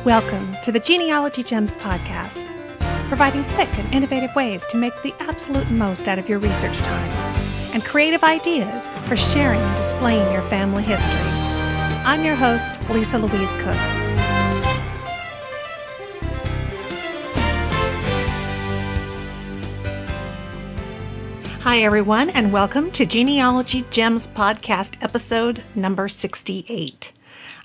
Welcome to the Genealogy Gems podcast, providing quick and innovative ways to make the absolute most out of your research time and creative ideas for sharing and displaying your family history. I'm your host, Louise Cooke. Hi, everyone, and welcome to Genealogy Gems podcast episode number 68.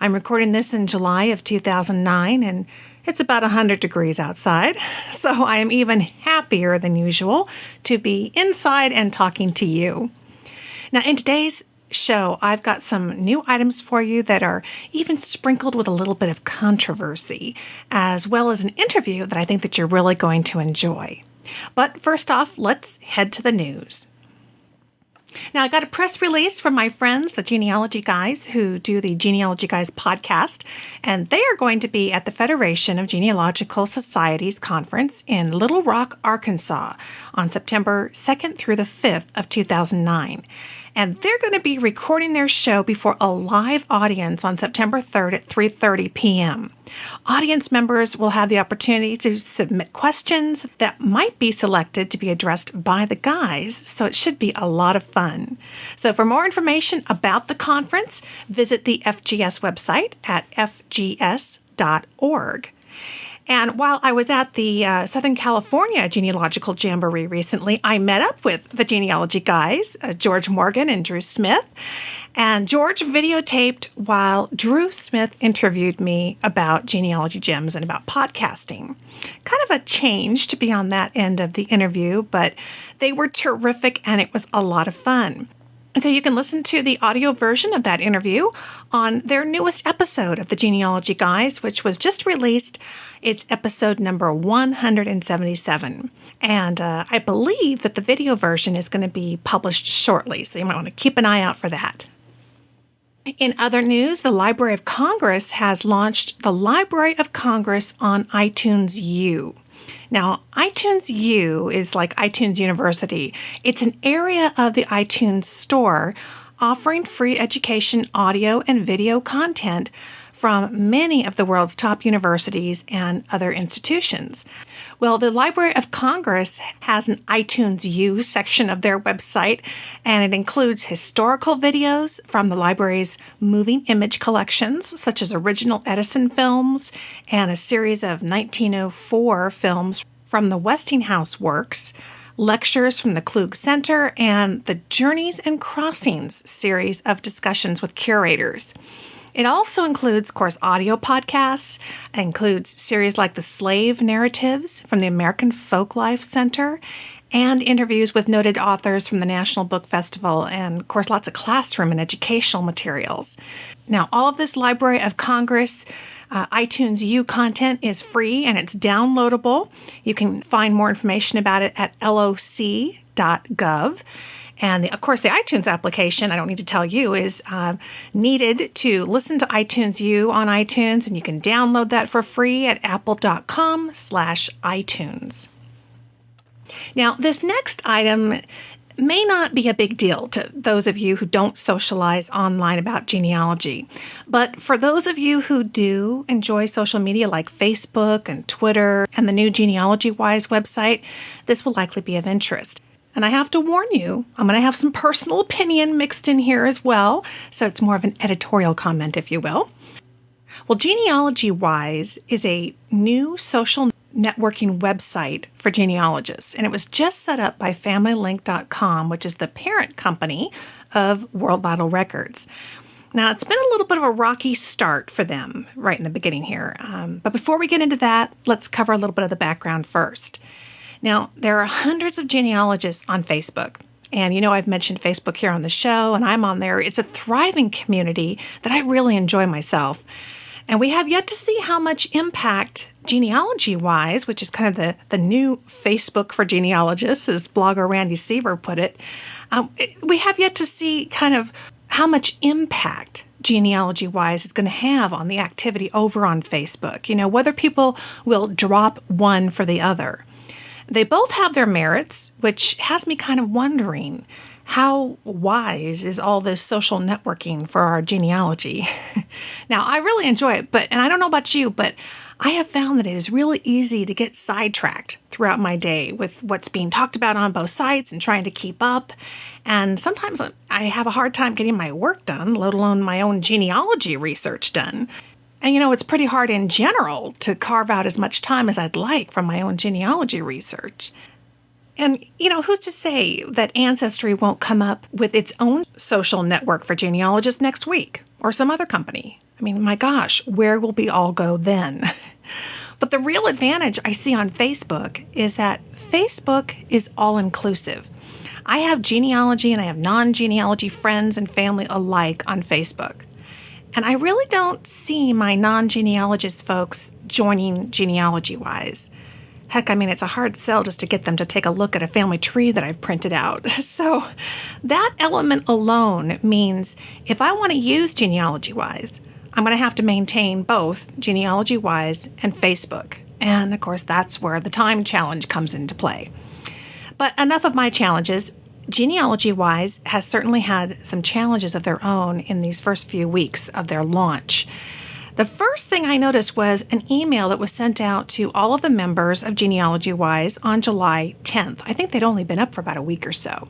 I'm recording this in July of 2009, and it's about 100 degrees outside, so I am even happier than usual to be inside and talking to you. Now, in today's show, I've got some new items for you that are even sprinkled with a little bit of controversy, as well as an interview that I think that you're really going to enjoy. But first off, let's head to the news. Now, I got a press release from my friends, the Genealogy Guys, who do the Genealogy Guys podcast, and they are going to be at the Federation of Genealogical Societies conference in Little Rock, Arkansas on September 2nd through the 5th of 2009. And they're going to be recording their show before a live audience on September 3rd at 3:30 p.m. Audience members will have the opportunity to submit questions that might be selected to be addressed by the guys, so it should be a lot of fun. So for more information about the conference, visit the FGS website at fgs.org. And while I was at the Southern California Genealogical Jamboree recently, I met up with the Genealogy Guys, George Morgan and Drew Smith. And George videotaped while Drew Smith interviewed me about Genealogy Gems and about podcasting. Kind of a change to be on that end of the interview, but they were terrific and it was a lot of fun. And so you can listen to the audio version of that interview on their newest episode of the Genealogy Guys, which was just released. It's episode number 177. And I believe that the video version is going to be published shortly, so you might want to keep an eye out for that. In other news, the Library of Congress has launched the Library of Congress on iTunes U. Now, iTunes U is like iTunes University. It's an area of the iTunes store offering free education, audio, and video content from many of the world's top universities and other institutions. Well, the Library of Congress has an iTunes U section of their website, and it includes historical videos from the library's moving image collections, such as original Edison films and a series of 1904 films from the Westinghouse Works, lectures from the Cooke Center, and the Journeys and Crossings series of discussions with curators. It also includes, of course, audio podcasts. It includes series like the Slave Narratives from the American Folklife Center and interviews with noted authors from the National Book Festival and, of course, lots of classroom and educational materials. Now, all of this Library of Congress iTunes U content is free and it's downloadable. You can find more information about it at loc.gov. And, of course, the iTunes application, I don't need to tell you, is needed to listen to iTunes U on iTunes, and you can download that for free at apple.com/iTunes. Now, this next item may not be a big deal to those of you who don't socialize online about genealogy, but for those of you who do enjoy social media like Facebook and Twitter and the new GenealogyWise website, this will likely be of interest. And I have to warn you, I'm going to have some personal opinion mixed in here as well, so it's more of an editorial comment, if you will. Well, GenealogyWise is a new social networking website for genealogists, and it was just set up by FamilyLink.com, which is the parent company of World Vital Records. Now, it's been a little bit of a rocky start for them right in the beginning here, but before we get into that, let's cover a little bit of the background first. Now, there are hundreds of genealogists on Facebook. And you know, I've mentioned Facebook here on the show, and I'm on there. It's a thriving community that I really enjoy myself. And we have yet to see how much impact GenealogyWise, which is kind of the new Facebook for genealogists, as blogger Randy Seaver put it, we have yet to see kind of how much impact GenealogyWise is going to have on the activity over on Facebook. You know, whether people will drop one for the other. They both have their merits, which has me kind of wondering, How wise is all this social networking for our genealogy? Now, I really enjoy it, and I don't know about you, but I have found that it is really easy to get sidetracked throughout my day with what's being talked about on both sites and trying to keep up. And sometimes I have a hard time getting my work done, let alone my own genealogy research done. And it's pretty hard in general to carve out as much time as I'd like from my own genealogy research. And, who's to say that Ancestry won't come up with its own social network for genealogists next week, or some other company? I mean, my gosh, where will we all go then? But the real advantage I see on Facebook is that Facebook is all-inclusive. I have genealogy and I have non-genealogy friends and family alike on Facebook. And I really don't see my non-genealogist folks joining GenealogyWise. Heck, it's a hard sell just to get them to take a look at a family tree that I've printed out. So that element alone means if I want to use GenealogyWise, I'm going to have to maintain both GenealogyWise and Facebook. And of course, that's where the time challenge comes into play. But enough of my challenges. GenealogyWise has certainly had some challenges of their own in these first few weeks of their launch. The first thing I noticed was an email that was sent out to all of the members of GenealogyWise on July 10th. I think they'd only been up for about a week or so.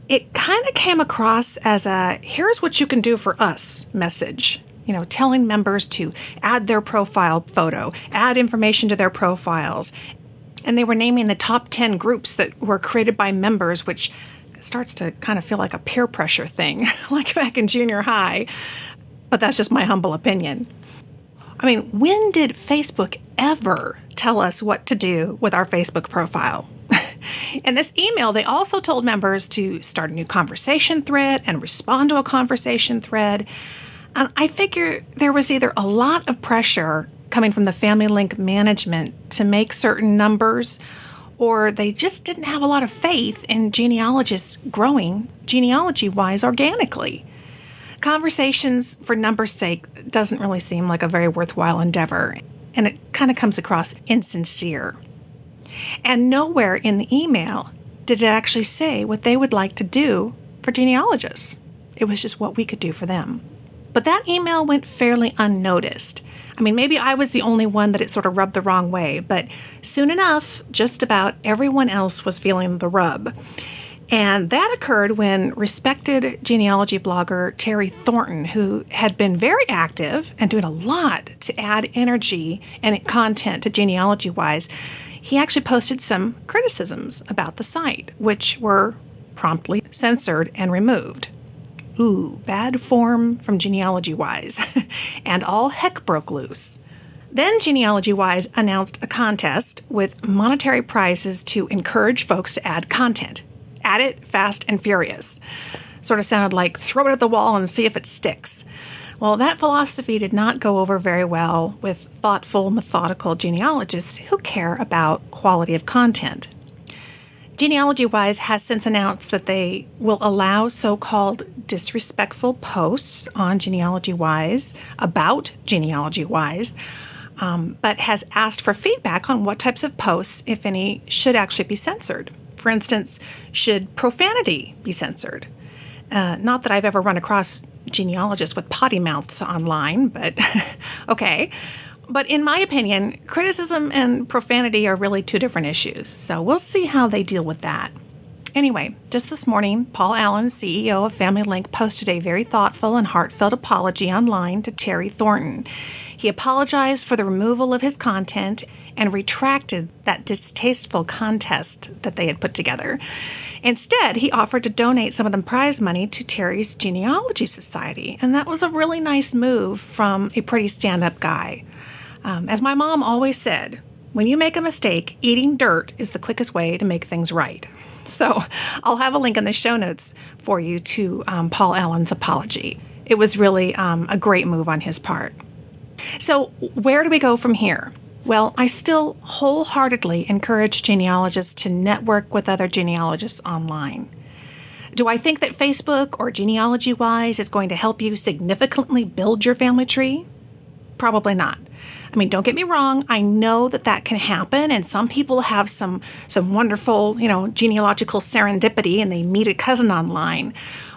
It kind of came across as a, here's what you can do for us message. Telling members to add their profile photo, add information to their profiles. And they were naming the top 10 groups that were created by members, which starts to kind of feel like a peer pressure thing, like back in junior high. But that's just my humble opinion. When did Facebook ever tell us what to do with our Facebook profile? In this email, they also told members to start a new conversation thread and respond to a conversation thread. And I figure there was either a lot of pressure coming from the Family Link management to make certain numbers, or they just didn't have a lot of faith in genealogists growing GenealogyWise organically. Conversations for numbers' sake doesn't really seem like a very worthwhile endeavor, and it kind of comes across insincere. And nowhere in the email did it actually say what they would like to do for genealogists. It was just what we could do for them. But that email went fairly unnoticed. Maybe I was the only one that it sort of rubbed the wrong way, but soon enough, just about everyone else was feeling the rub. And that occurred when respected genealogy blogger Terry Thornton, who had been very active and doing a lot to add energy and content to GenealogyWise, he actually posted some criticisms about the site, which were promptly censored and removed. Ooh, bad form from GenealogyWise. And all heck broke loose. Then GenealogyWise announced a contest with monetary prizes to encourage folks to add content. Add it fast and furious. Sort of sounded like throw it at the wall and see if it sticks. Well, that philosophy did not go over very well with thoughtful, methodical genealogists who care about quality of content. GenealogyWise has since announced that they will allow so-called disrespectful posts on GenealogyWise about GenealogyWise, but has asked for feedback on what types of posts, if any, should actually be censored. For instance, should profanity be censored? Not that I've ever run across genealogists with potty mouths online, but okay. But in my opinion, criticism and profanity are really two different issues. So we'll see how they deal with that. Anyway, just this morning, Paul Allen, CEO of Family Link, posted a very thoughtful and heartfelt apology online to Terry Thornton. He apologized for the removal of his content and retracted that distasteful contest that they had put together. Instead, he offered to donate some of the prize money to Terry's Genealogy Society, and that was a really nice move from a pretty stand-up guy. As my mom always said, when you make a mistake, eating dirt is the quickest way to make things right. So I'll have a link in the show notes for you to Paul Allen's apology. It was really a great move on his part. So where do we go from here? Well, I still wholeheartedly encourage genealogists to network with other genealogists online. Do I think that Facebook or GenealogyWise is going to help you significantly build your family tree? Probably not. I mean, don't get me wrong. I know that that can happen, and some people have some wonderful, genealogical serendipity, and they meet a cousin online.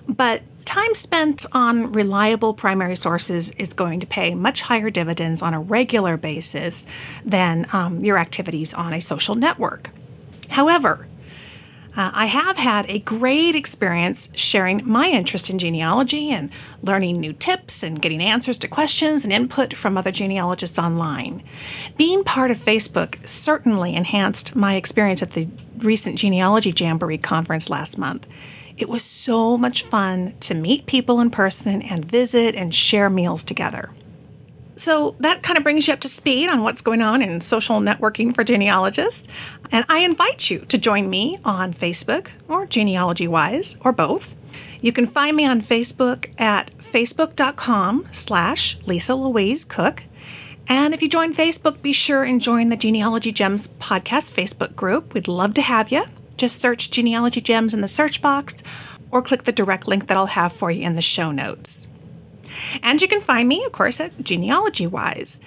But time spent on reliable primary sources is going to pay much higher dividends on a regular basis than your activities on a social network. However, I have had a great experience sharing my interest in genealogy and learning new tips and getting answers to questions and input from other genealogists online. Being part of Facebook certainly enhanced my experience at the recent Genealogy Jamboree conference last month. It was so much fun to meet people in person and visit and share meals together. So that kind of brings you up to speed on what's going on in social networking for genealogists. And I invite you to join me on Facebook or GenealogyWise or both. You can find me on Facebook at facebook.com/Lisa Louise Cooke. And if you join Facebook, be sure and join the Genealogy Gems podcast Facebook group. We'd love to have you. Just search Genealogy Gems in the search box or click the direct link that I'll have for you in the show notes. And you can find me, of course, at GenealogyWise.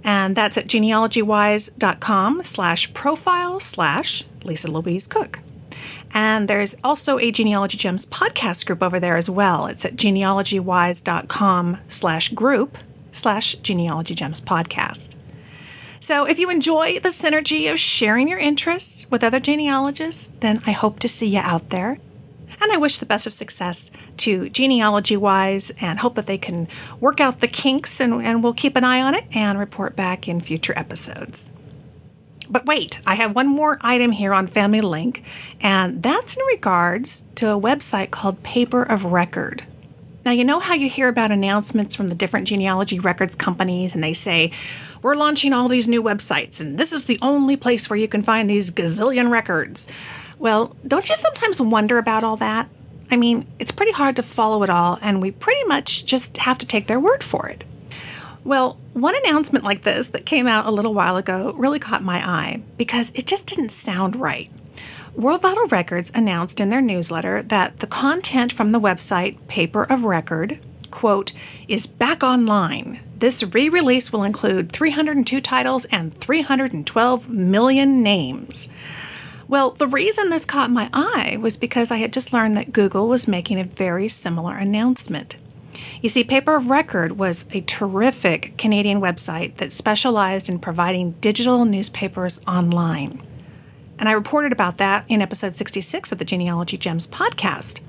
And that's at genealogywise.com/profile/Lisa Louise Cooke. And there's also a Genealogy Gems podcast group over there as well. It's at genealogywise.com/group/Genealogy Gems podcast. So if you enjoy the synergy of sharing your interests with other genealogists, then I hope to see you out there. And I wish the best of success to GenealogyWise and hope that they can work out the kinks, and we'll keep an eye on it and report back in future episodes. But wait, I have one more item here on Family Link, and that's in regards to a website called Paper of Record. Now, you know how you hear about announcements from the different genealogy records companies, and they say, we're launching all these new websites, and this is the only place where you can find these gazillion records. Well, don't you sometimes wonder about all that? I mean, it's pretty hard to follow it all, and we pretty much just have to take their word for it. Well, one announcement like this that came out a little while ago really caught my eye because it just didn't sound right. World Vital Records announced in their newsletter that the content from the website Paper of Record, quote, is back online. This re-release will include 302 titles and 312 million names. Well, the reason this caught my eye was because I had just learned that Google was making a very similar announcement. You see, Paper of Record was a terrific Canadian website that specialized in providing digital newspapers online. And I reported about that in episode 66 of the Genealogy Gems podcast.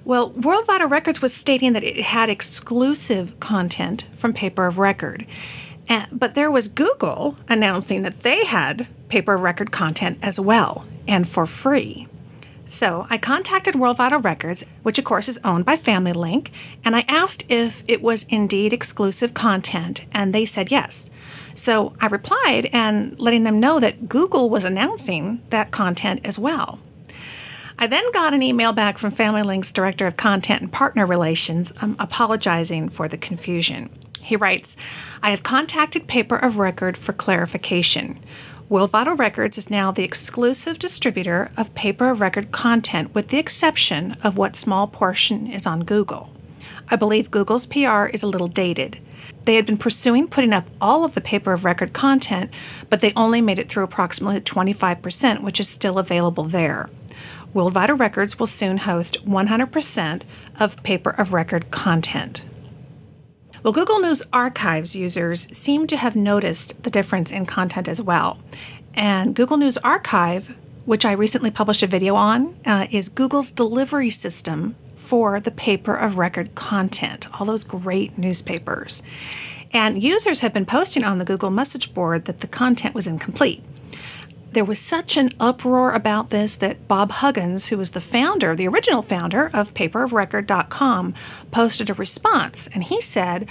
Well, World Vital Records was stating that it had exclusive content from Paper of Record. But there was Google announcing that they had Paper of Record content as well, and for free. So I contacted World Vital Records, which of course is owned by Family Link, and I asked if it was indeed exclusive content, and they said yes. So I replied and letting them know that Google was announcing that content as well. I then got an email back from Family Link's Director of Content and Partner Relations apologizing for the confusion. He writes, I have contacted Paper of Record for clarification. World Vital Records is now the exclusive distributor of Paper of Record content with the exception of what small portion is on Google. I believe Google's PR is a little dated. They had been pursuing putting up all of the Paper of Record content, but they only made it through approximately 25%, which is still available there. World Vital Records will soon host 100% of Paper of Record content. Well, Google News Archives users seem to have noticed the difference in content as well. And Google News Archive, which I recently published a video on, is Google's delivery system for the Paper of Record content, all those great newspapers. And users have been posting on the Google message board that the content was incomplete. There was such an uproar about this that Bob Huggins, who was the original founder of paperofrecord.com, posted a response. And he said,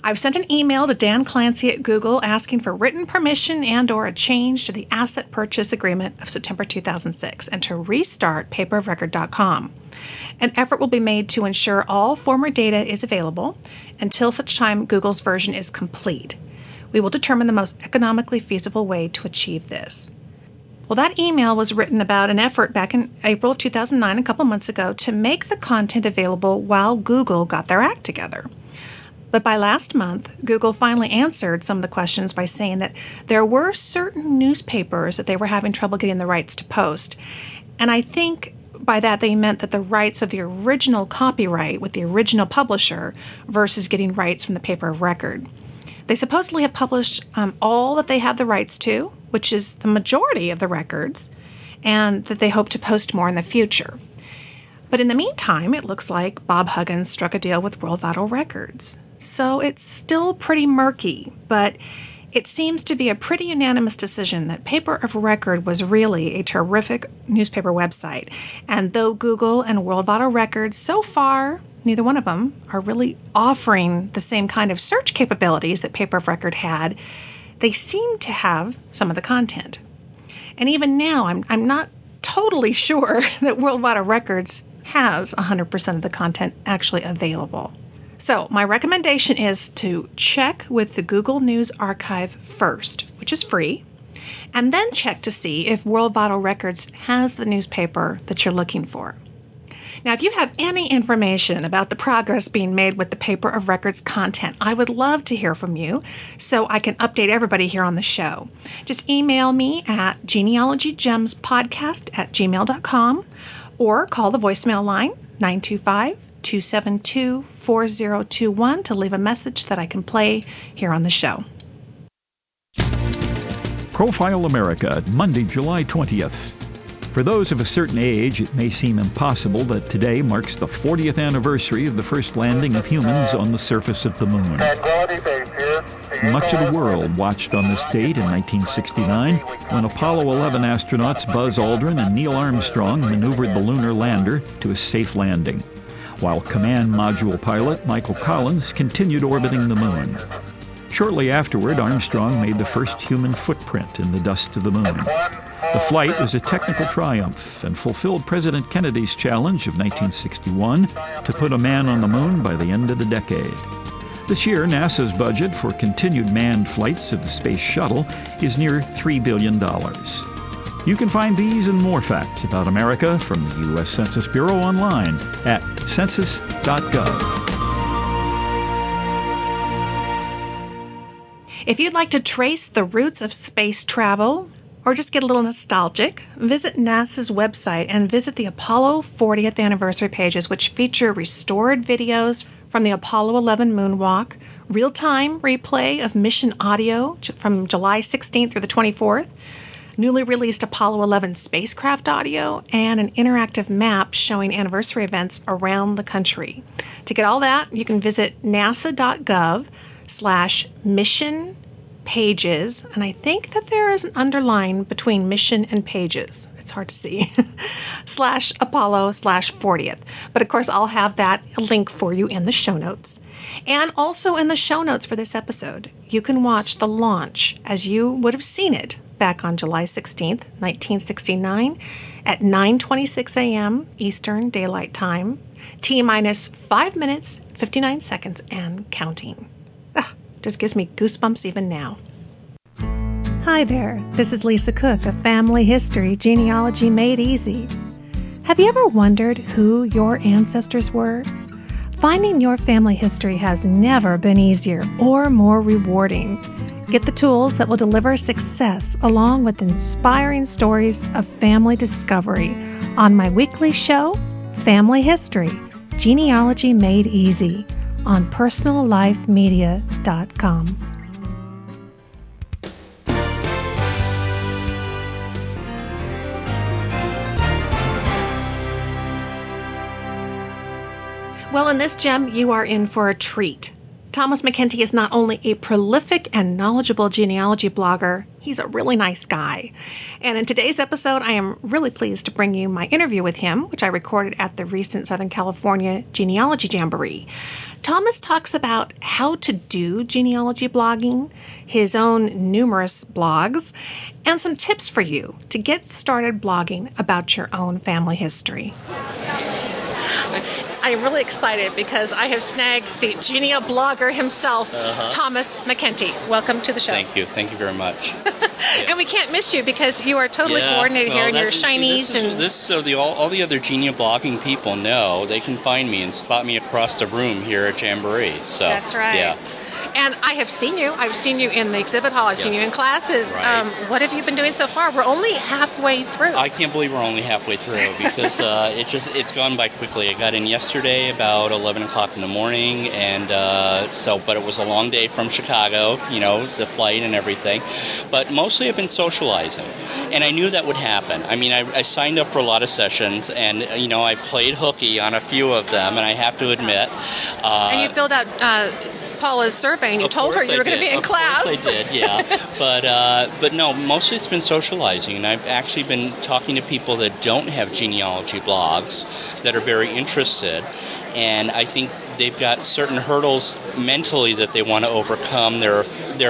I've sent an email to Dan Clancy at Google asking for written permission and or a change to the asset purchase agreement of September 2006 and to restart paperofrecord.com. An effort will be made to ensure all former data is available until such time Google's version is complete. We will determine the most economically feasible way to achieve this. Well, that email was written about an effort back in April of 2009, a couple months ago, to make the content available while Google got their act together. But by last month, Google finally answered some of the questions by saying that there were certain newspapers that they were having trouble getting the rights to post. And I think by that they meant that the rights of the original copyright with the original publisher versus getting rights from the paper of record. They supposedly have published all that they have the rights to, which is the majority of the records, and that they hope to post more in the future. But in the meantime, it looks like Bob Huggins struck a deal with World Vital Records. So it's still pretty murky, but it seems to be a pretty unanimous decision that Paper of Record was really a terrific newspaper website. And though Google and World Vital Records, so far, neither one of them are really offering the same kind of search capabilities that Paper of Record had, they seem to have some of the content. And even now, I'm not totally sure that World Vital Records has 100% of the content actually available. So my recommendation is to check with the Google News Archive first, which is free, and then check to see if World Vital Records has the newspaper that you're looking for. Now, if you have any information about the progress being made with the Paper of Records content, I would love to hear from you so I can update everybody here on the show. Just email me at genealogygemspodcast@gmail.com or call the voicemail line 925-272-4021 to leave a message that I can play here on the show. Profile America, Monday, July 20th. For those of a certain age, it may seem impossible that today marks the 40th anniversary of the first landing of humans on the surface of the moon. Much of the world watched on this date in 1969 when Apollo 11 astronauts Buzz Aldrin and Neil Armstrong maneuvered the lunar lander to a safe landing, while Command Module pilot Michael Collins continued orbiting the moon. Shortly afterward, Armstrong made the first human footprint in the dust of the moon. The flight was a technical triumph and fulfilled President Kennedy's challenge of 1961 to put a man on the moon by the end of the decade. This year, NASA's budget for continued manned flights of the Space Shuttle is near $3 billion. You can find these and more facts about America from the U.S. Census Bureau online at census.gov. If you'd like to trace the roots of space travel, or just get a little nostalgic, visit NASA's website and visit the Apollo 40th anniversary pages, which feature restored videos from the Apollo 11 moonwalk, real-time replay of mission audio from July 16th through the 24th, newly released Apollo 11 spacecraft audio, and an interactive map showing anniversary events around the country. To get all that, you can visit nasa.gov/mission pages, and I think that there is an underline between mission and pages. It's hard to see. /Apollo/40th. But of course, I'll have that link for you in the show notes. And also in the show notes for this episode, you can watch the launch as you would have seen it back on July 16th, 1969 at 9:26 a.m. Eastern Daylight Time, T-minus 5 minutes, 59 seconds, and counting. Just gives me goosebumps even now. Hi there, this is Lisa Cooke of Family History Genealogy Made Easy. Have you ever wondered who your ancestors were? Finding your family history has never been easier or more rewarding. Get the tools that will deliver success along with inspiring stories of family discovery on my weekly show, Family History Genealogy Made Easy, on personallifemedia.com. Well, in this gem, you are in for a treat. Thomas MacEntee is not only a prolific and knowledgeable genealogy blogger, he's a really nice guy. And in today's episode, I am really pleased to bring you my interview with him, which I recorded at the recent Southern California Genealogy Jamboree. Thomas talks about how to do genealogy blogging, his own numerous blogs, and some tips for you to get started blogging about your own family history. I'm really excited because I have snagged the Genea blogger himself, Thomas MacEntee. Welcome to the show. Thank you. Thank you very much. And we can't miss you because you are totally coordinated here in your shinies. So all the other Genealoging people know they can find me and spot me across the room here at Jamboree. So that's right. Yeah. And I have seen you. I've seen you in the exhibit hall. I've seen you in classes. Right. What have you been doing so far? We're only halfway through. I can't believe we're only halfway through because it's gone by quickly. I got in yesterday about 11 o'clock in the morning, and but it was a long day from Chicago, the flight and everything. But mostly I've been socializing, and I knew that would happen. I mean, I signed up for a lot of sessions, and I played hooky on a few of them, and I have to admit. And you filled out Paula's survey, and you told her you were going to be in class. Of course I did, yeah. But no, mostly it's been socializing, and I've actually been talking to people that don't have genealogy blogs that are very interested, and I think they've got certain hurdles mentally that they want to overcome. They're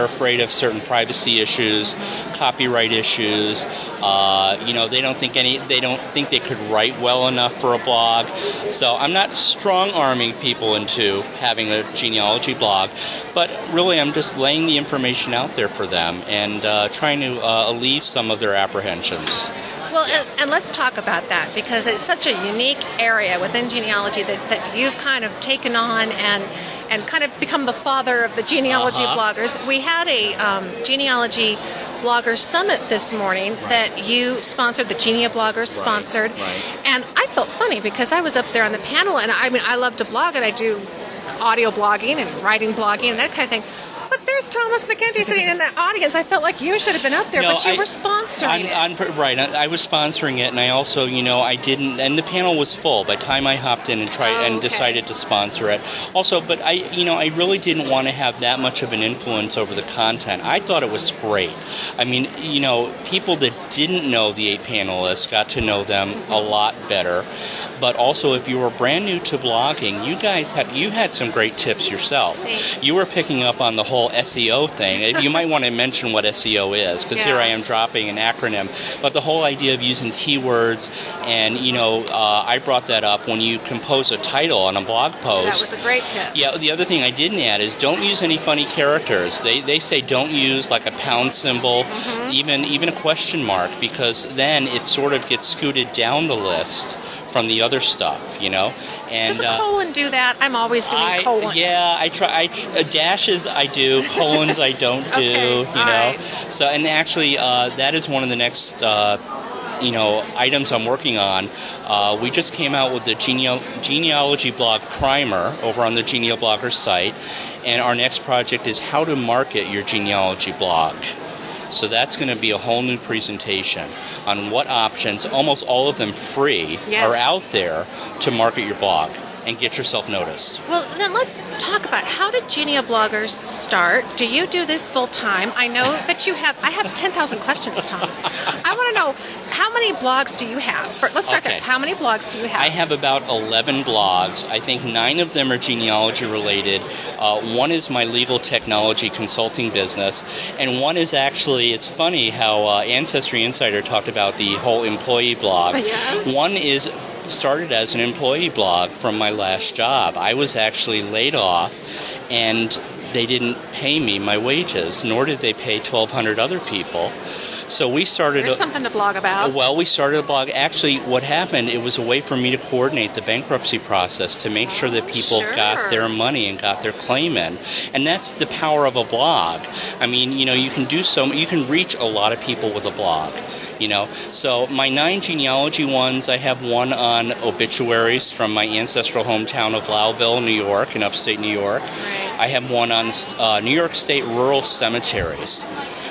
afraid of certain privacy issues, copyright issues. They don't think they could write well enough for a blog. So I'm not strong-arming people into having a genealogy blog, but really I'm just laying the information out there for them and trying to alleviate some of their apprehensions. Well, and let's talk about that, because it's such a unique area within genealogy that you've kind of taken on and kind of become the father of the genealogy bloggers. We had a genealogy blogger summit this morning that you sponsored, the GenealogyWise sponsored, and I felt funny because I was up there on the panel, and I mean, I love to blog, and I do audio blogging and writing blogging and that kind of thing. But there's Thomas MacEntee sitting in the audience. I felt like you should have been up there, but you were sponsoring it. Right, I was sponsoring it, and I also, I didn't, and the panel was full by the time I hopped in and and decided to sponsor it. Also, but I really didn't want to have that much of an influence over the content. I thought it was great. I mean, people that didn't know the 8 panelists got to know them a lot better. But also, if you were brand new to blogging, you had some great tips yourself. You were picking up on the whole SEO thing. You might want to mention what SEO is, because here I am dropping an acronym. But the whole idea of using keywords, and I brought that up when you compose a title on a blog post. That was a great tip. Yeah. The other thing I didn't add is don't use any funny characters. They say don't use like a pound symbol, even a question mark, because then it sort of gets scooted down the list from the other stuff, And does a colon do that? I'm always doing colons. Yeah, I try. Dashes I do, colons I don't do. Right. So, and actually, that is one of the next items I'm working on. We just came out with the genealogy blog primer over on the GenealogyWise site, and our next project is how to market your genealogy blog. So that's going to be a whole new presentation on what options, almost all of them free, are out there to market your blog and get yourself noticed. Well, then let's talk about, how did GenealogyBloggers start? Do you do this full time? I know that I have 10,000 questions, Thomas. I want to know, how many blogs do you have? Let's start there. How many blogs do you have? I have about 11 blogs. I think 9 of them are genealogy related. One is my legal technology consulting business, and one is actually, it's funny how Ancestry Insider talked about the whole employee blog. Yes. One is started as an employee blog from my last job. I was actually laid off, and they didn't pay me my wages, nor did they pay 1,200 other people. So we started... There's something to blog about. Well, we started a blog. Actually, what happened, it was a way for me to coordinate the bankruptcy process to make sure that people got their money and got their claim in. And that's the power of a blog. I mean, you can reach a lot of people with a blog. So my 9 genealogy ones, I have one on obituaries from my ancestral hometown of Lowville, New York, in upstate New York. Right. I have one on New York State rural cemeteries.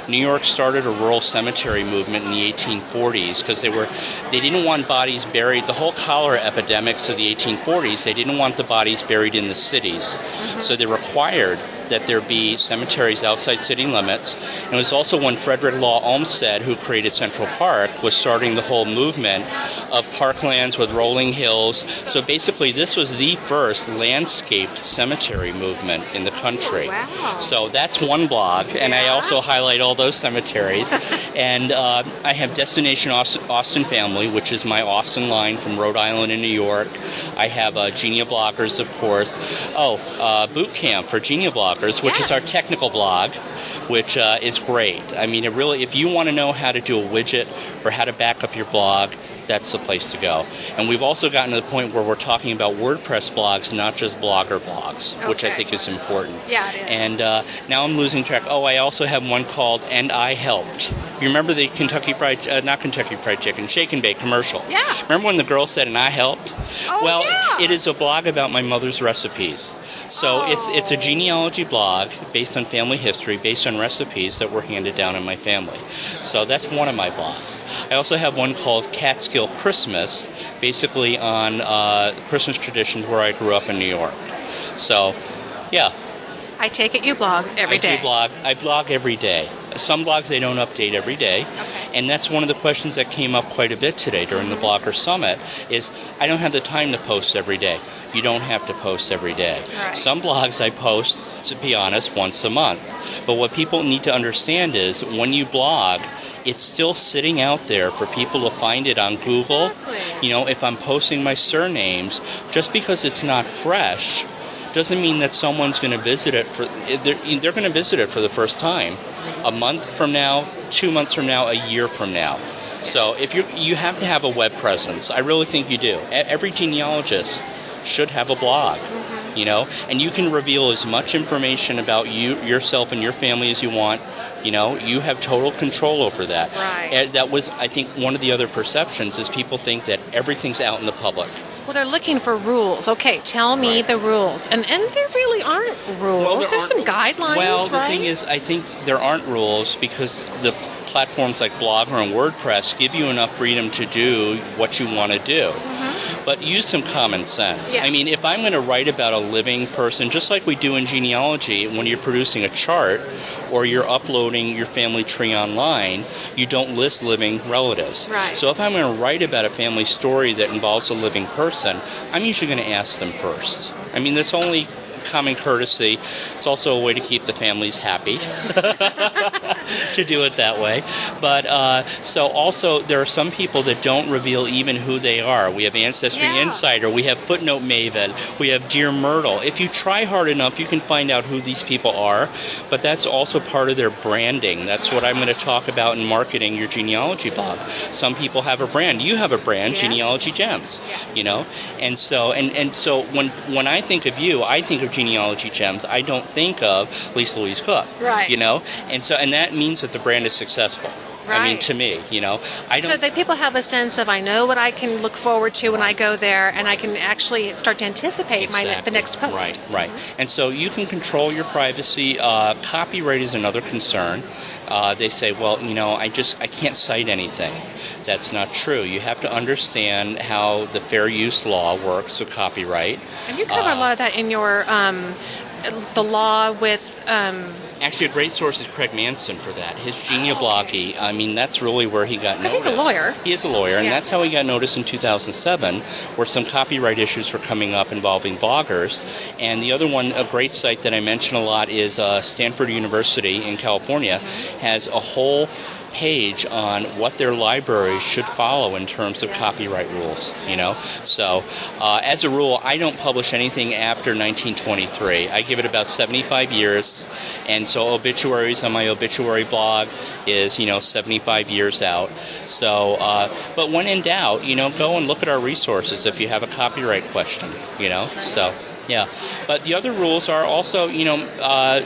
New York started a rural cemetery movement in the 1840s because they didn't want bodies buried. The whole cholera epidemics of the 1840s, they didn't want the bodies buried in the cities. So they required that there be cemeteries outside city limits. And it was also when Frederick Law Olmsted, who created Central Park, was starting the whole movement of parklands with rolling hills. So basically, this was the first landscaped cemetery movement in the country. Wow. So that's one blog, and I also highlight all those cemeteries. And I have Destination Austin Family, which is my Austin line from Rhode Island and New York. I have GenealogyBloggers, of course. Boot Camp for GenealogyBloggers. Bloggers, which is our technical blog, which is great. I mean, it really, if you want to know how to do a widget or how to back up your blog, that's the place to go. And we've also gotten to the point where we're talking about WordPress blogs, not just Blogger blogs, which I think is important. Yeah, it is. And now I'm losing track. Oh, I also have one called And I Helped. You remember the not Kentucky Fried Chicken, Shake and Bake commercial? Yeah. Remember when the girl said, and I helped? Oh, well, yeah. it is a blog about my mother's recipes. So it's a genealogy blog based on family history, based on recipes that were handed down in my family. So that's one of my blogs. I also have one called Catskill Christmas, basically on Christmas traditions where I grew up in New York. So, yeah. I take it you blog every day. I blog every day. Some blogs I don't update every day. Okay. And that's one of the questions that came up quite a bit today during the Blogger Summit is I don't have the time to post every day. You don't have to post every day. Right. Some blogs I post, to be honest, once a month. But what people need to understand is when you blog, it's still sitting out there for people to find it on Google. Exactly. You know, if I'm posting my surnames, just because it's not fresh doesn't mean that someone's going to visit it they're going to visit it for the first time a month from now, 2 months from now, a year from now. So if you have to have a web presence. I really think you do. Every genealogist should have a blog, you know, and you can reveal as much information about yourself and your family as you want. You know, you have total control over that. Right. That was, I think, one of the other perceptions is people think that everything's out in the public. Well, they're looking for rules. Okay, tell me the rules. And there really aren't rules. Well, There's some guidelines, Well, the right? thing is, I think there aren't rules because the platforms like Blogger and WordPress give you enough freedom to do what you want to do. But use some common sense. Yeah. I mean, if I'm going to write about a living person, just like we do in genealogy, when you're producing a chart or you're uploading your family tree online, you don't list living relatives. Right. So if I'm going to write about a family story that involves a living person, I'm usually going to ask them first. I mean, that's only common courtesy. It's also a way to keep the families happy to do it that way. But so also there are some people that don't reveal even who they are. We have Ancestry Insider, we have Footnote Maven, we have Dear Myrtle. If you try hard enough, you can find out who these people are, but that's also part of their branding. That's what I'm going to talk about in marketing your genealogy blog. Some people have a brand. You have a brand, Genealogy Gems, you know? And so so when I think of you, I think of Genealogy Gems. I don't think of Louise Cooke, right? You know, and that means that the brand is successful. Right. I mean, to me, you know, I don't. So that people have a sense of I know what I can look forward to when I go there, and I can actually start to anticipate the next post. Right. And so you can control your privacy. Copyright is another concern. They say, well, you know, I can't cite anything. That's not true. You have to understand how the fair use law works with copyright. And you cover a lot of that in your the law with. Actually, a great source is Craig Manson for that. His genealogy, I mean, that's really where he got noticed. Because he's a lawyer. He is a lawyer, and that's how he got noticed in 2007, where some copyright issues were coming up involving bloggers. And the other one, a great site that I mention a lot, is Stanford University in California, has a whole page on what their libraries should follow in terms of copyright rules, you know. So as a rule, I don't publish anything after 1923. I give it about 75 years, and so obituaries on my obituary blog is, you know, 75 years out. So but when in doubt, you know, go and look at our resources if you have a copyright question, you know. So yeah, but the other rules are also, you know,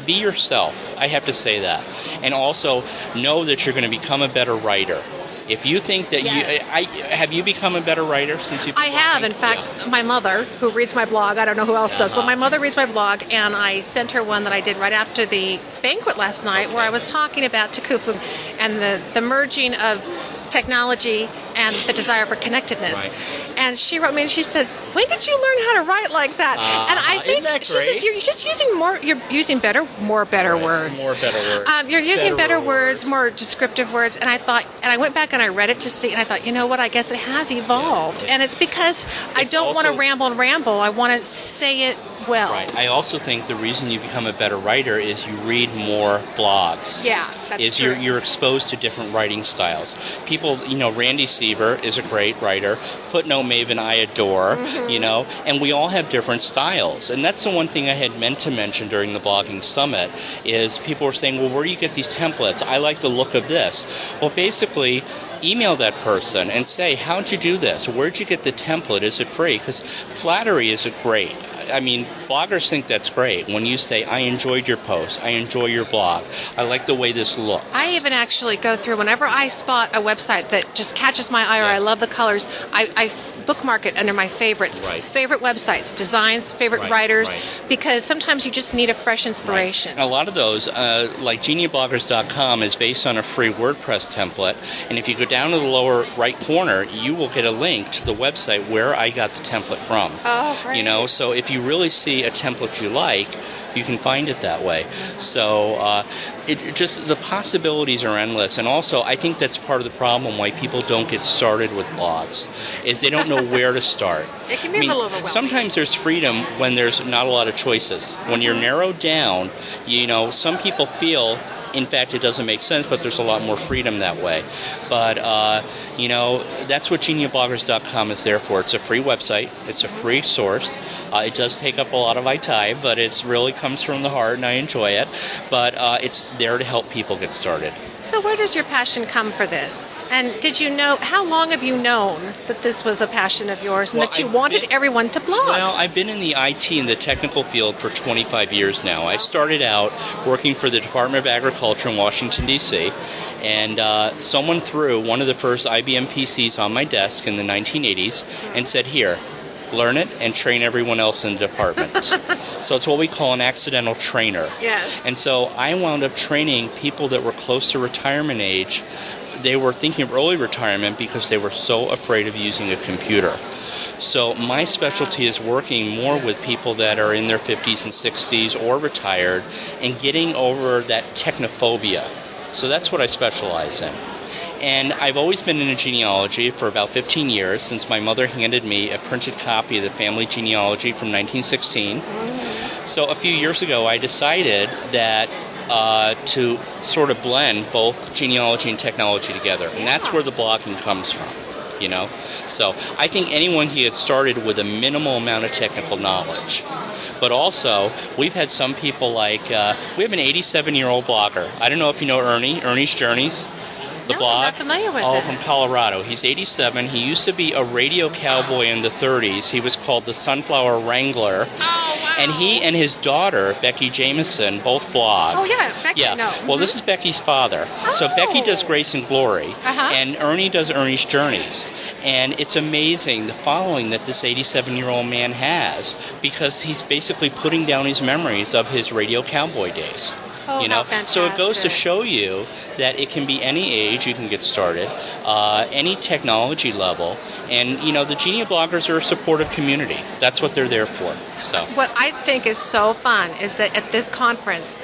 be yourself. I have to say that. And also know that you're going to become a better writer. If you think that have you become a better writer since you've been I have. In fact, my mother, who reads my blog, I don't know who else does, but my mother reads my blog, and I sent her one that I did right after the banquet last night where I was talking about Cooke and the merging of technology and the desire for connectedness. Right. And she wrote me and she says, when did you learn how to write like that? And I think she says you're just using you're using better words. More better words. You're using better words, more descriptive words. And I thought, and I went back and I read it to see, and I thought, you know what, I guess it has evolved. And it's because I don't want to ramble. I want to say it well. Right. I also think the reason you become a better writer is you read more blogs. Yeah, that's true. You're exposed to different writing styles. People, Randy Seaver is a great writer. Footnote Maven I adore, and we all have different styles. And that's the one thing I had meant to mention during the blogging summit is people were saying, well, where do you get these templates? I like the look of this. Well, basically, email that person and say, how'd you do this? Where'd you get the template? Is it free? Because flattery is great. I mean, bloggers think that's great. When you say, I enjoyed your post, I enjoy your blog, I like the way this looks. I even actually go through, whenever I spot a website that just catches my eye or I love the colors, I bookmark it under my favorites. Right. Favorite websites, designs, favorite writers, because sometimes you just need a fresh inspiration. Right. A lot of those, like GenealogyBloggers.com, is based on a free WordPress template, and if you go down to the lower right corner, you will get a link to the website where I got the template from. Oh, great. So if you really see a template you like, you can find it that way. So the possibilities are endless, and also I think that's part of the problem why people don't get started with blogs, is they don't know where to start. It can be a little overwhelming. Sometimes there's freedom when there's not a lot of choices. When you're narrowed down, some people feel, in fact, it doesn't make sense, but there's a lot more freedom that way. But, that's what GenealogyBloggers.com is there for. It's a free website. It's a free source. It does take up a lot of my time, but it really comes from the heart, and I enjoy it. But it's there to help people get started. So where does your passion come for this? And how long have you known that this was a passion of yours and that you wanted everyone to blog? Well, I've been in the IT and the technical field for 25 years now. I started out working for the Department of Agriculture in Washington, D.C., and someone threw one of the first IBM PCs on my desk in the 1980s and said, here, learn it and train everyone else in the department. So it's what we call an accidental trainer. Yes. And so I wound up training people that were close to retirement age. They were thinking of early retirement because they were so afraid of using a computer. So my specialty is working more with people that are in their 50s and 60s or retired and getting over that technophobia. So that's what I specialize in. And I've always been into genealogy for about 15 years, since my mother handed me a printed copy of the family genealogy from 1916. So a few years ago, I decided that to sort of blend both genealogy and technology together. And that's where the blogging comes from, So I think anyone can get started with a minimal amount of technical knowledge. But also, we've had some people like, we have an 87-year-old blogger. I don't know if you know Ernie's Journeys. The blog. I'm not familiar with from Colorado. He's 87. He used to be a radio cowboy in the 30s. He was called the Sunflower Wrangler. Oh, wow. And he and his daughter, Becky Jameson, both blog. Oh, yeah, Becky, Yeah. no. Well, this is Becky's father. So Becky does Grace and Glory, and Ernie does Ernie's Journeys. And it's amazing the following that this 87-year-old man has, because he's basically putting down his memories of his radio cowboy days. Oh, So it goes to show you that it can be any age you can get started, any technology level, and the Genealogybloggers are a supportive community. That's what they're there for. So what I think is so fun is that at this conference,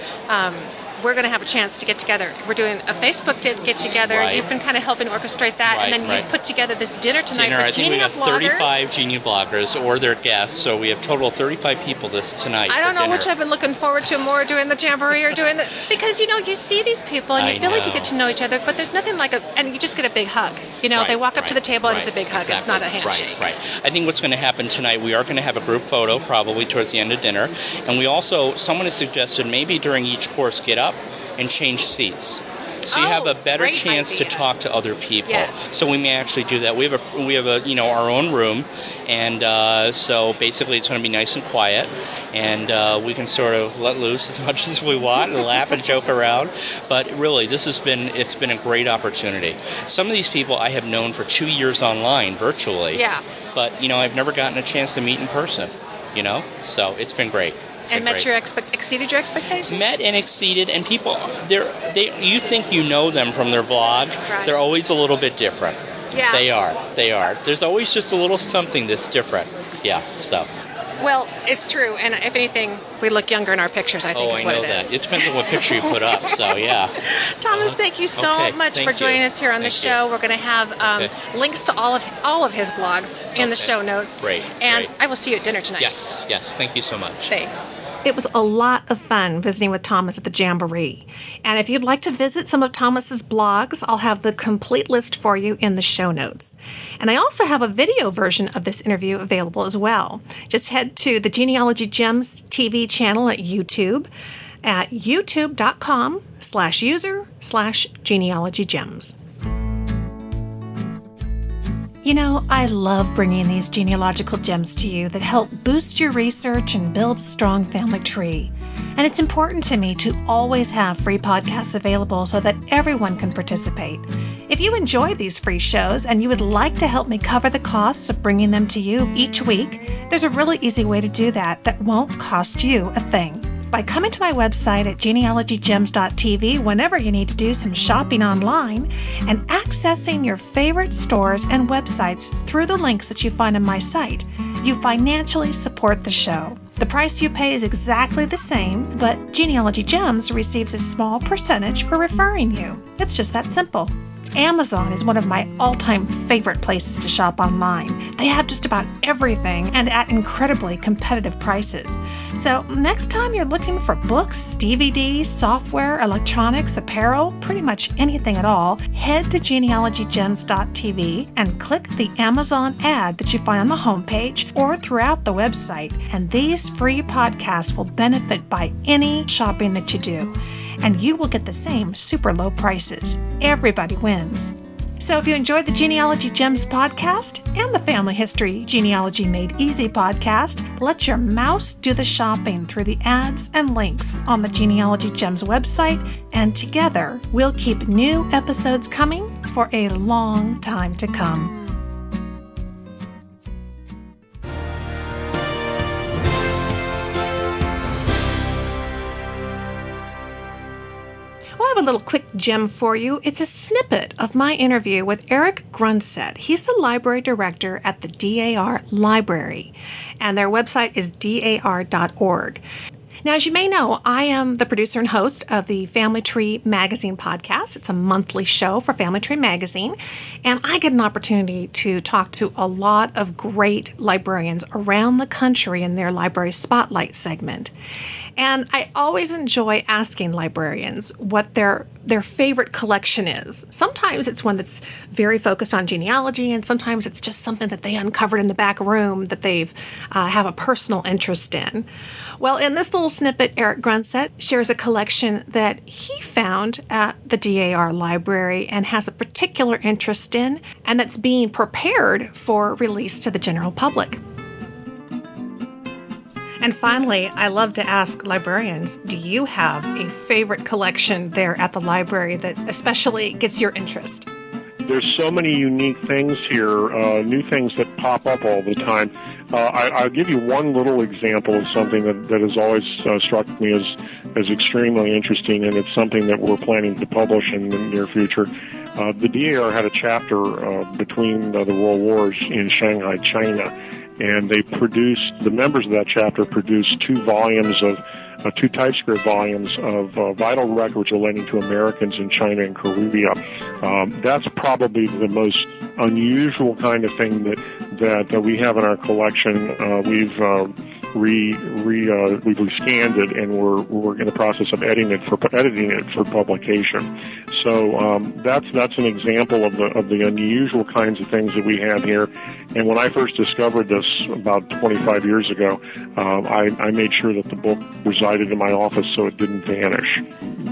we're going to have a chance to get together. We're doing a Facebook get together. Right. You've been kind of helping orchestrate that, and then you put together this dinner tonight for I think we have Genealogybloggers. 35 Genealogybloggers or their guests, so we have a total of 35 people tonight. I don't know dinner. which I've been looking forward to more, doing the jamboree or doing the... Because, you see these people and you feel like you get to know each other, but there's nothing like and you just get a big hug. They walk up to the table and it's a big hug. Exactly. It's not a handshake. Right. I think what's going to happen tonight, we are going to have a group photo probably towards the end of dinner, and we also, someone has suggested maybe during each course get up and change seats. So you have a better chance to talk to other people. Yes. So we may actually do that. We have our own room, and so basically it's going to be nice and quiet, and we can sort of let loose as much as we want and laugh and joke around. But really, it's been a great opportunity. Some of these people I have known for 2 years online, virtually. Yeah. But I've never gotten a chance to meet in person. So it's been great. And exceeded your expectations? Met and exceeded, and people, you think you know them from their blog. Right. They're always a little bit different. Yeah. They are. There's always just a little something that's different. Yeah, so. Well, it's true, and if anything, we look younger in our pictures, I think is what it is. I know that. It depends on what picture you put up, so yeah. Thomas, thank you so much for joining us here on the show. We're going to have links to all of his blogs in the show notes. Great. And I will see you at dinner tonight. Yes. Thank you so much. Thanks. It was a lot of fun visiting with Thomas at the Jamboree. And if you'd like to visit some of Thomas's blogs, I'll have the complete list for you in the show notes. And I also have a video version of this interview available as well. Just head to the Genealogy Gems TV channel at YouTube at youtube.com/user/genealogygems. You know, I love bringing these genealogical gems to you that help boost your research and build a strong family tree. And it's important to me to always have free podcasts available so that everyone can participate. If you enjoy these free shows and you would like to help me cover the costs of bringing them to you each week, there's a really easy way to do that won't cost you a thing. By coming to my website at genealogygems.tv whenever you need to do some shopping online and accessing your favorite stores and websites through the links that you find on my site, you financially support the show. The price you pay is exactly the same, but Genealogy Gems receives a small percentage for referring you. It's just that simple. Amazon is one of my all-time favorite places to shop online. They have just about everything and at incredibly competitive prices. So next time you're looking for books, DVDs, software, electronics, apparel, pretty much anything at all, head to genealogygems.tv and click the Amazon ad that you find on the homepage or throughout the website. And these free podcasts will benefit by any shopping that you do. And you will get the same super low prices. Everybody wins. So if you enjoyed the Genealogy Gems podcast and the Family History Genealogy Made Easy podcast, let your mouse do the shopping through the ads and links on the Genealogy Gems website, and together we'll keep new episodes coming for a long time to come. Well, I have a little quick gem for you. It's a snippet of my interview with Eric Grunset. He's the library director at the DAR Library, and their website is dar.org. Now, as you may know, I am the producer and host of the Family Tree Magazine podcast. It's a monthly show for Family Tree Magazine, and I get an opportunity to talk to a lot of great librarians around the country in their Library Spotlight segment. And I always enjoy asking librarians what their favorite collection is. Sometimes it's one that's very focused on genealogy, and sometimes it's just something that they uncovered in the back room that they've have a personal interest in. Well, in this little snippet, Eric Grunset shares a collection that he found at the DAR Library and has a particular interest in, and that's being prepared for release to the general public. And finally, I love to ask librarians, do you have a favorite collection there at the library that especially gets your interest? There's so many unique things here, new things that pop up all the time. I'll give you one little example of something that has always struck me as extremely interesting, and it's something that we're planning to publish in the near future. The DAR had a chapter between the world wars in Shanghai, China, and the members of that chapter produced two typescript volumes of vital records relating to Americans in China and Korea. That's probably the most unusual kind of thing that we have in our collection. We've scanned it, and we're in the process of editing it for publication. So that's an example of the unusual kinds of things that we have here. And when I first discovered this about 25 years ago, I made sure that the book resided in my office so it didn't vanish.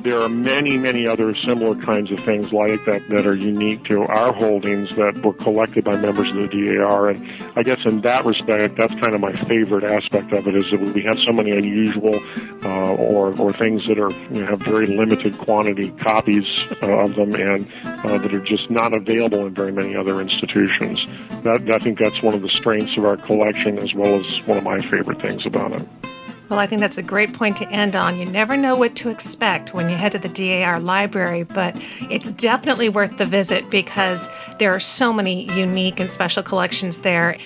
There are many, many other similar kinds of things like that are unique to our holdings that were collected by members of the DAR. And I guess in that respect, that's kind of my favorite aspect of it, is that we have so many unusual or things that have very limited quantity copies of them, and that are just not available in very many other institutions. I think that's one of the strengths of our collection, as well as one of my favorite things about it. Well, I think that's a great point to end on. You never know what to expect when you head to the DAR Library, but it's definitely worth the visit because there are so many unique and special collections there.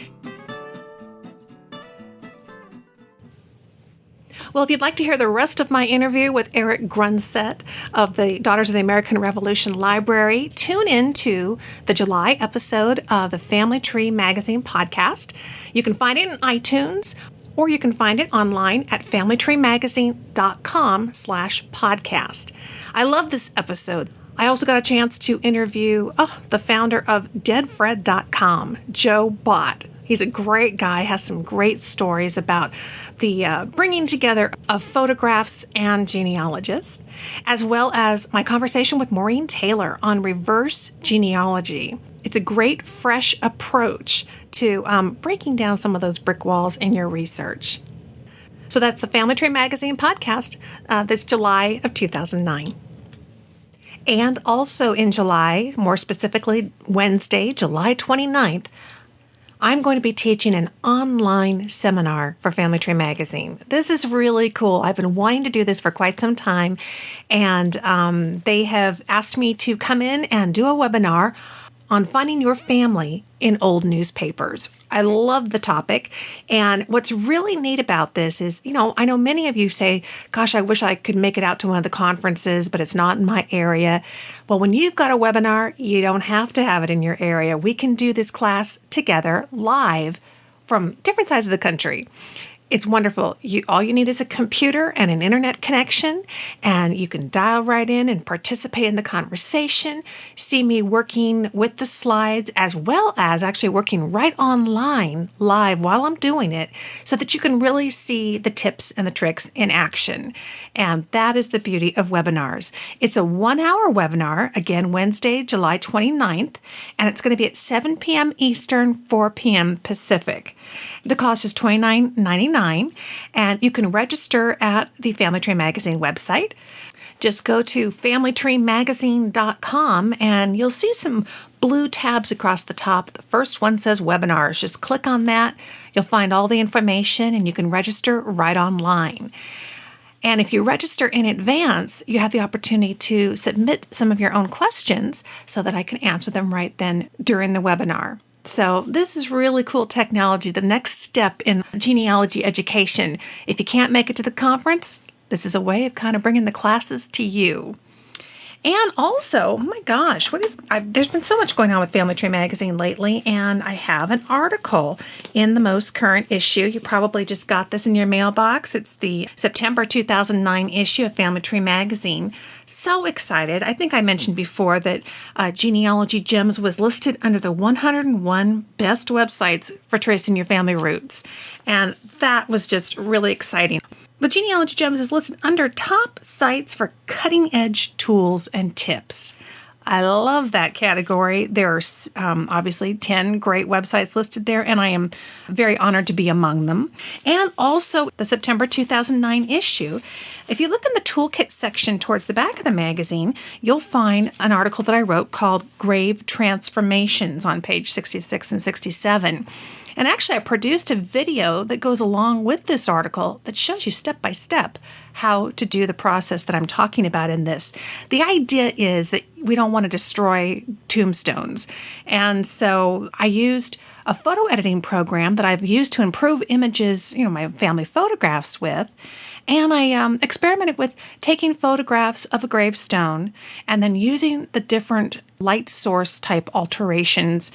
Well, if you'd like to hear the rest of my interview with Eric Grunset of the Daughters of the American Revolution Library, tune in to the July episode of the Family Tree Magazine podcast. You can find it in iTunes, or you can find it online at familytreemagazine.com/podcast. I love this episode. I also got a chance to interview the founder of deadfred.com, Joe Bott. He's a great guy, has some great stories about the bringing together of photographs and genealogists, as well as my conversation with Maureen Taylor on reverse genealogy. It's a great, fresh approach to breaking down some of those brick walls in your research. So that's the Family Tree Magazine podcast this July of 2009. And also in July, more specifically Wednesday, July 29th, I'm going to be teaching an online seminar for Family Tree Magazine. This is really cool. I've been wanting to do this for quite some time, and they have asked me to come in and do a webinar on finding your family in old newspapers. I love the topic. And what's really neat about this is, I know many of you say, gosh, I wish I could make it out to one of the conferences, but it's not in my area. Well, when you've got a webinar, you don't have to have it in your area. We can do this class together live from different sides of the country. It's wonderful. All you need is a computer and an internet connection, and you can dial right in and participate in the conversation, see me working with the slides, as well as actually working right online live while I'm doing it, so that you can really see the tips and the tricks in action. And that is the beauty of webinars. It's a 1-hour webinar, again, Wednesday, July 29th, and it's going to be at 7 p.m. Eastern, 4 p.m. Pacific. The cost is $29.99, and you can register at the Family Tree Magazine website. Just go to familytreemagazine.com, and you'll see some blue tabs across the top. The first one says webinars. Just click on that. You'll find all the information, and you can register right online. And if you register in advance, you have the opportunity to submit some of your own questions so that I can answer them right then during the webinar. So this is really cool technology, the next step in genealogy education. If you can't make it to the conference, this is a way of kind of bringing the classes to you. And also, oh my gosh, there's been so much going on with Family Tree Magazine lately, and I have an article in the most current issue. You probably just got this in your mailbox. It's the September 2009 issue of Family Tree Magazine. So excited. I think I mentioned before that Genealogy Gems was listed under the 101 best websites for tracing your family roots, and that was just really exciting. The Genealogy Gems is listed under top sites for cutting-edge tools and tips. I love that category. There are obviously 10 great websites listed there, and I am very honored to be among them. And also the September 2009 issue. If you look in the toolkit section towards the back of the magazine, you'll find an article that I wrote called Grave Transformations on page 66 and 67. And actually, I produced a video that goes along with this article that shows you step by step how to do the process that I'm talking about in this. The idea is that we don't want to destroy tombstones. And so I used a photo editing program that I've used to improve images, my family photographs with. And I experimented with taking photographs of a gravestone and then using the different light source type alterations,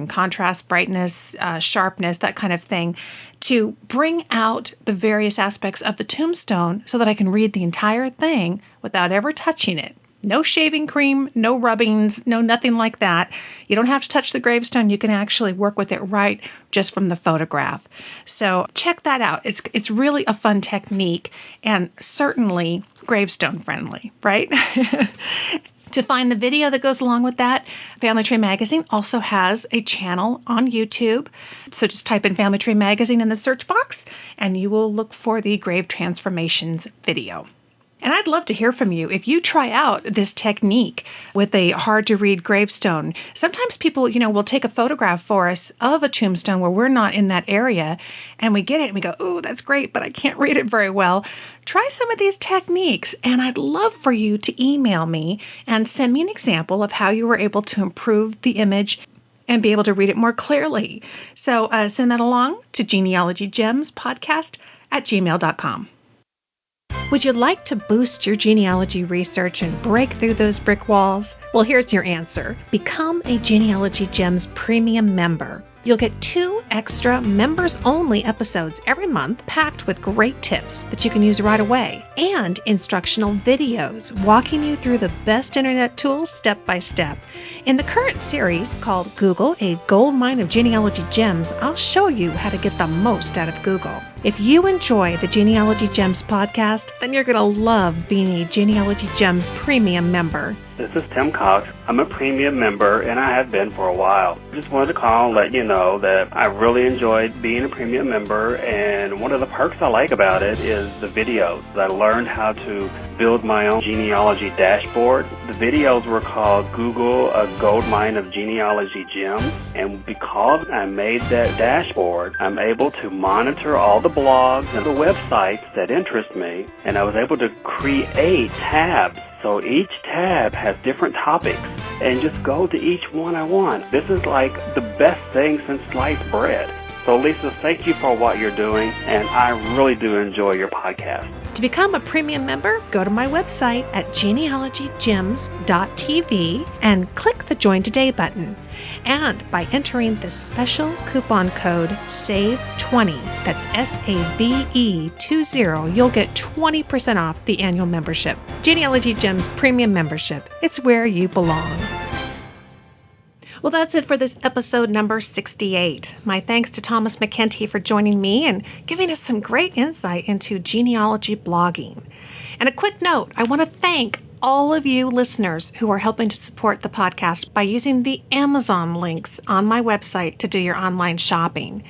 contrast, brightness, sharpness, that kind of thing, to bring out the various aspects of the tombstone so that I can read the entire thing without ever touching it. No shaving cream, no rubbings, no nothing like that. You don't have to touch the gravestone. You can actually work with it right just from the photograph. So check that out. It's really a fun technique and certainly gravestone friendly, right? To find the video that goes along with that, Family Tree Magazine also has a channel on YouTube. So just type in Family Tree Magazine in the search box, and you will look for the Grave Transformations video. And I'd love to hear from you if you try out this technique with a hard-to-read gravestone. Sometimes people, will take a photograph for us of a tombstone where we're not in that area, and we get it and we go, oh, that's great, but I can't read it very well. Try some of these techniques, and I'd love for you to email me and send me an example of how you were able to improve the image and be able to read it more clearly. So send that along to genealogygemspodcast@gmail.com. Would you like to boost your genealogy research and break through those brick walls? Well, here's your answer. Become a Genealogy Gems premium member. You'll get 2 extra members-only episodes every month packed with great tips that you can use right away and instructional videos walking you through the best internet tools step by step. In the current series called Google, a Goldmine of Genealogy Gems, I'll show you how to get the most out of Google. If you enjoy the Genealogy Gems podcast, then you're going to love being a Genealogy Gems premium member. This is Tim Cox. I'm a premium member, and I have been for a while. I just wanted to call and let you know that I really enjoyed being a premium member, and one of the perks I like about it is the videos. I learned how to build my own genealogy dashboard. The videos were called Google, a Goldmine of Genealogy Gems, and because I made that dashboard, I'm able to monitor all the blogs and the websites that interest me, and I was able to create tabs. So each tab has different topics, and just go to each one I want. This is like the best thing since sliced bread. So Lisa, thank you for what you're doing, and I really do enjoy your podcast. To become a premium member, go to my website at genealogygems.tv and click the Join Today button. And by entering the special coupon code SAVE20, that's SAVE20, you'll get 20% off the annual membership. Genealogy Gems Premium Membership. It's where you belong. Well, that's it for this episode number 68. My thanks to Thomas MacEntee for joining me and giving us some great insight into genealogy blogging. And a quick note, I want to thank all of you listeners who are helping to support the podcast by using the Amazon links on my website to do your online shopping.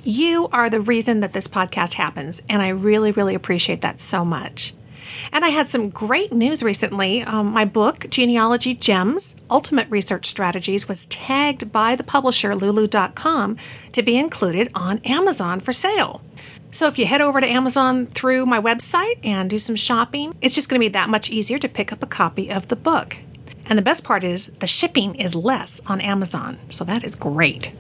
You are the reason that this podcast happens, and I really, really appreciate that so much. And I had some great news recently. My book, Genealogy Gems, Ultimate Research Strategies, was tagged by the publisher, Lulu.com, to be included on Amazon for sale. So if you head over to Amazon through my website and do some shopping, it's just going to be that much easier to pick up a copy of the book. And the best part is the shipping is less on Amazon, so that is great.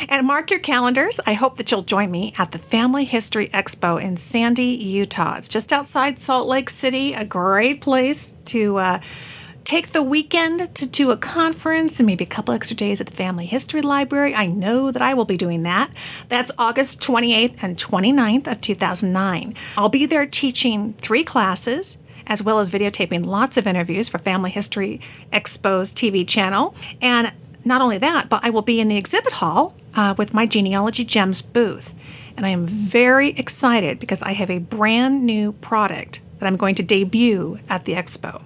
And mark your calendars. I hope that you'll join me at the Family History Expo in Sandy, Utah. It's just outside Salt Lake City, a great place to take the weekend to do a conference and maybe a couple extra days at the Family History Library. I know that I will be doing that. That's August 28th and 29th of 2009. I'll be there teaching 3 classes, as well as videotaping lots of interviews for Family History Expo's TV channel. And not only that, but I will be in the exhibit hall with my Genealogy Gems booth. And I am very excited because I have a brand new product that I'm going to debut at the expo.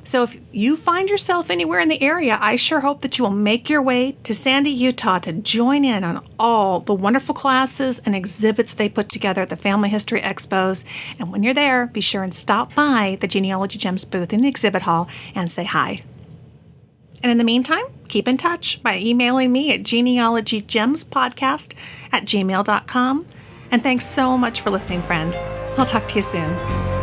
So if you find yourself anywhere in the area, I sure hope that you will make your way to Sandy, Utah to join in on all the wonderful classes and exhibits they put together at the Family History Expos. And when you're there, be sure and stop by the Genealogy Gems booth in the exhibit hall and say hi. And in the meantime, keep in touch by emailing me at genealogygemspodcast@gmail.com. And thanks so much for listening, friend. I'll talk to you soon.